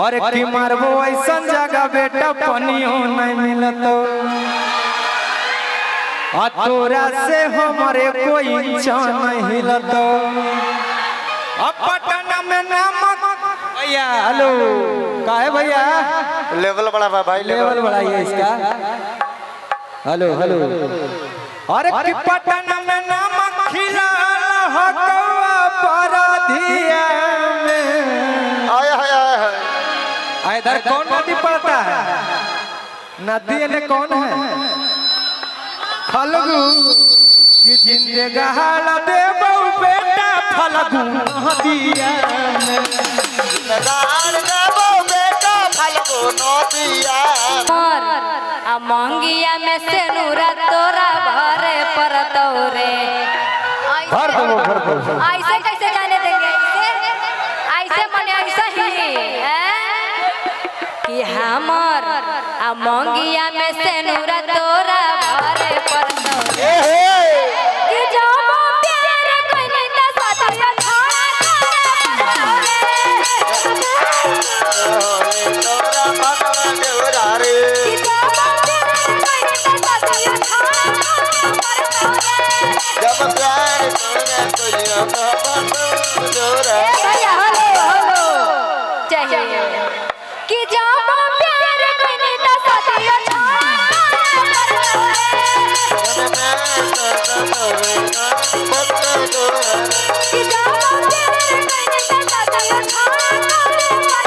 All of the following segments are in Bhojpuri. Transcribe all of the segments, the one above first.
और की मारबो ऐसा जगह बेटा पनियो नहीं मिलतो आ तोरा से हमारे कोई इंचा नहीं हिलतो अब पटना में नाम भैया हेलो का है भैया लेवल बड़ा भाई लेवल बढ़ाइए इसका हेलो हेलो अरे की पटना में नाम खिला हकवा परधिया में आया है इधर कौन नदी पड़ता है नदी ने कौन है फल्गु कि जिंदगाल देबो बेटा फल्गु नदिया में जिंदगाल देबो बेटा फल्गु नदिया मोर आ मंगिया में से नूरा तोरा भरे परतौरे भर दो ऐसे कैसे जाने देंगे ऐसे मने ऐसा ही कि हमर आ मंगिया में से नूरा तोरा भरे परतौरे कि जब प्यार कोई नहीं तो साथिया तोरा भगवान देवरा रे जब प्यार तोरा कोई भगवान देवरा चाहिए कि जब प्यार कोई नहीं तो साथिया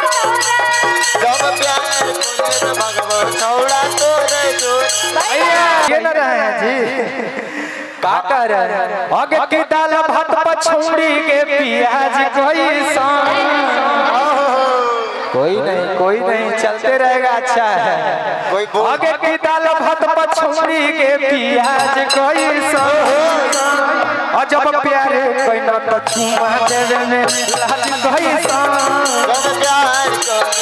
जब प्यार तोरे भगवान छौड़ा तोरे भैया ये न रहे जी का कर आगे की दाल भात पछौड़ी के प्याज कोई नहीं चलते रहेगा अच्छा है कोई बोल आगे की दाल भात पछौड़ी के प्याज कोई और जब प्यार कोई न तो चुमा देवे में लाज कोई जब प्यार तोरे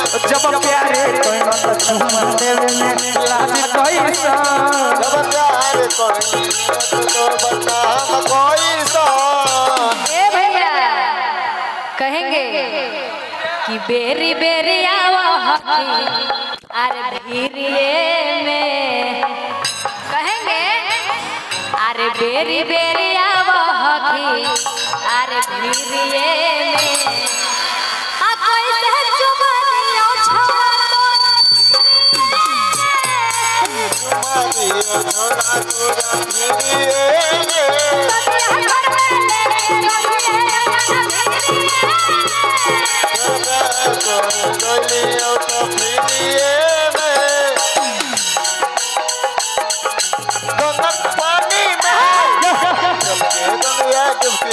कोई जब प्यार कोई न तो चुमा देवे में लाज कोई जब प्यार तो बता कोई ए भैया कहेंगे कि बेरी बेरी आवा हकी अरे धीरे में कहेंगे अरे बेरी बेरी आवा हकी अरे धीरे में आ कैसे चुमा दियो छोड़ा तोरा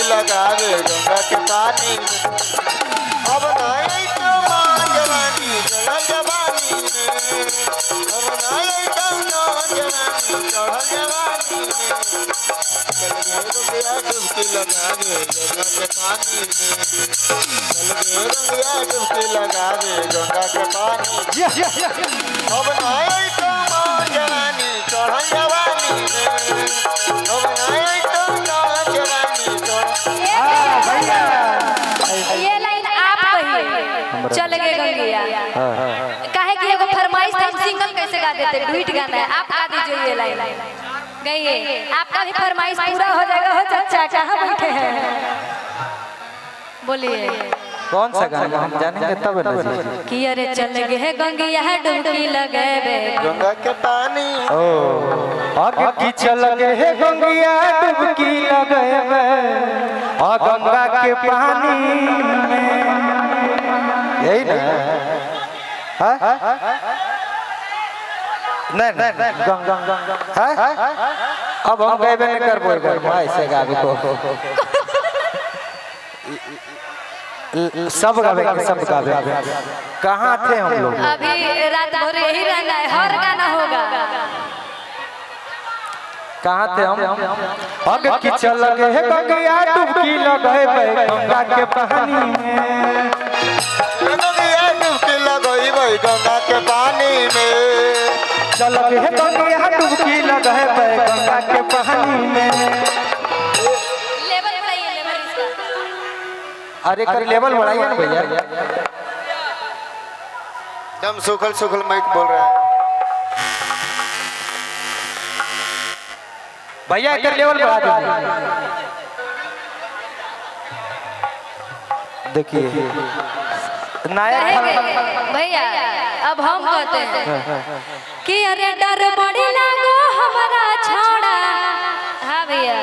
लगा दे गंगा के पानी अब नहीं तो मां जवानी चढ़ जवानी अब नहीं तो जवानी चढ़ जवानी चल गया डुबकी लगा दे गंगा के पानी चल गया डुबकी लगा दे गंगा के पानी अब नहीं तो मां जवानी चढ़ जवानी अब नहीं तो जवानी ये लाइन आप कही चल गए गंगिया काहे कि एगो फरमाइश हम सिंगल कैसे गा देते डुइट गाना है आप गा दीजिए ये लाइन गाइए आपका भी फरमाइश पूरा हो जाएगा हो चाचा कहाँ बैठे हैं बोलिए कौन सा गाना हम जानेंगे तब ना कि अरे चल गए गंगिया डुबकी लगावे गंगा के पानी आगे की चल गए गंगिया डुबकी लगावे और गंगा के पानी में यही ना नहीं गंगा अब हम गए नहीं कर बोल ऐसे गावे को सब गावे कहाँ थे हम लोग अभी रात भर यही रहना है हर गाना होगा कहाँ थे हम आगे की चल गए गंगिया डुबकी लगावे गंगा के पानी में डुबकी लगई भाई गंगा के पानी में चल गए गंगिया डुबकी लगावे गंगा के पानी में लेवल बढ़ाइए लेवल इसका अरे कर लेवल बढ़ाइए ना भैया। दम सुखल सुखल माइक बोल रहा है। भैया कर लेवल बढ़ा दीजिए। देखिए नायक भैया अब हम कहते हैं कि अरे डर बड़ी लागो हमारा छोड़ा। हाँ भैया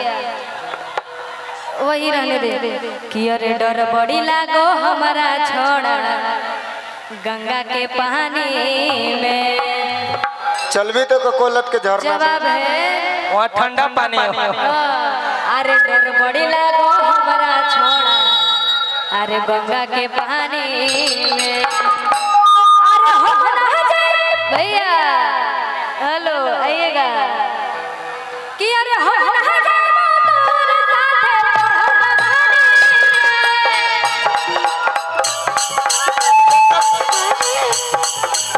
वही रहने दे कि अरे डर बड़ी लागो हमारा छोड़ा गंगा के पानी में। चलवी तो कोलत के झरना जवाब है वहाँ ठंडा पानी है। अरे डर बड़ी लागो हमारा छोड़ा अरे गंगा के पानी में। अरे हो ना जाए भैया हेलो आइएगा कि अरे हो ना जाए तोर साथे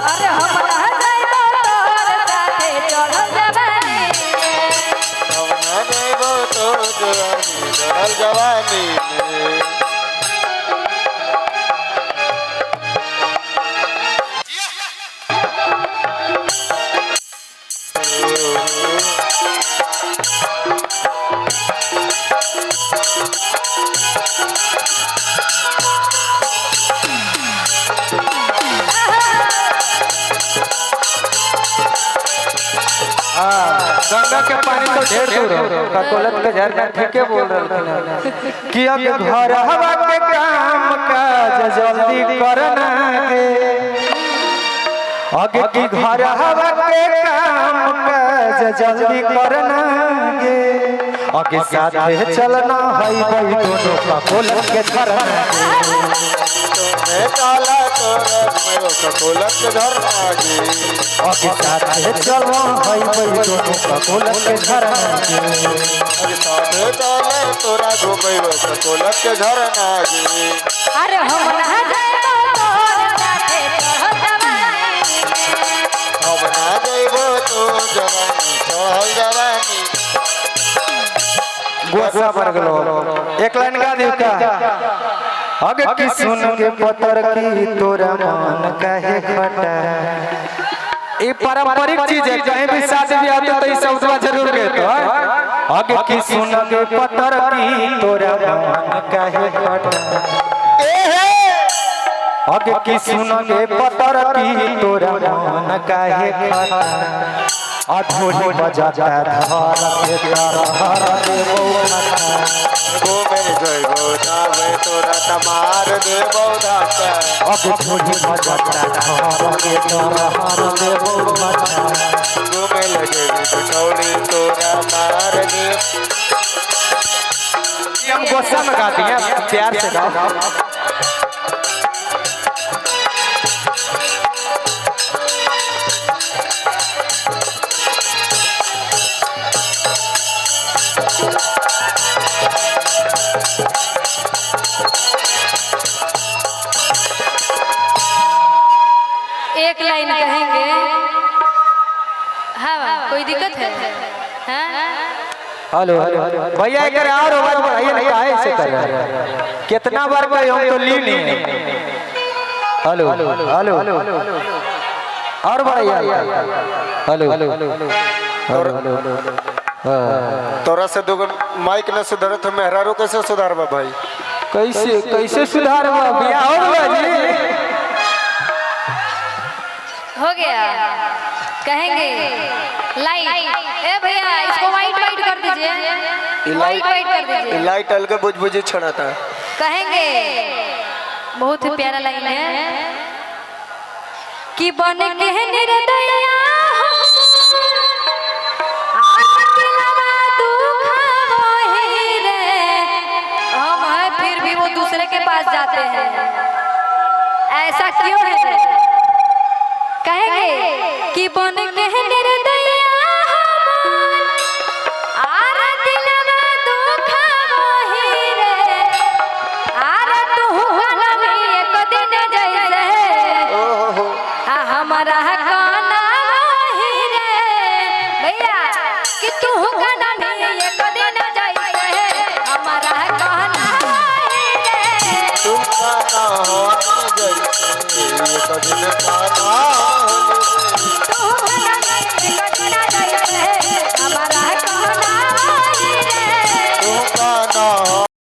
अरे हम ना जाए तोर साथे चढ़ल जवानी में। गंगा के पानी तो ढेर दूर है का कोलत के झरना ठीक है बोल रहे कि अब घर हवा के काम काज जल्दी करना के आगे की घर हवा के काम काज जल्दी करना के आगे साथ में चलना है भाई दोनों का कोलत के झरना तुम्हें काला तोरा मैं का कोलत के झरना गे। आगे साथ में चलना है भाई दोनों का कोलत के झरना अरे साथे काला तोरा घुमई का कोलत के झरना गे। अरे हम ना जाए तोर साथे चढ़ल जवानी हम ना जइबो तो जवानी चढ़ल जवानी। गोसा पर गलो एक लाइन गा दियो का आगे की सुन के पतर की तोरा मन काहे खटा। ये पारंपरिक चीज है कहीं भी शादी भी आते तो इस शब्द जरूर कहते हो। आगे की सुन के पतर की तोरा मन काहे खटा। आगे की सुन के पतर की तोरा मन काहे खटा। अधूरी बजाता धार के तार देवो गो मेरे जइबो तावे तोरा तमार देबो धाता। अधूरी बजाता धार के तार देवो गो मेरे जइबो बिटौली तोरा मार दे। हम गोसा में गाती हैं प्यार से गाओ। एक लाइन कहेंगे। हाँ कोई दिक्कत है हाँ हेलो भैया एक और आवाज बढ़ाइए नहीं आए से कर रहे हैं कितना बार गए हम तो ली नहीं। हेलो हेलो और बढ़ाइए हेलो तोरा से दो माइक न सुधर तो मेहरारू कैसे सुधारबा भाई। कैसे कैसे सुधार बियाह हो जी हो गया कहेंगे लाइट ए भैया इसको वाइट वाइट कर दीजिए वाइट वाइट कर दीजिए। लाइट अलग बुझ बुझ छड़ाता कहेंगे बहुत ही प्यारा लाइन है कि बन के निर्दया फिर भी वो दूसरे के पास जाते हैं ऐसा क्यों है। कहेंगे कि बन के निर्दया आर दिलवा दुखावो ही रे आर तू कलम एक दिन जैसे हमारा काना ही रे भैया कि तू कलम एक दिन जैसे हमारा काना ही रे न होनी जैसे एक दिन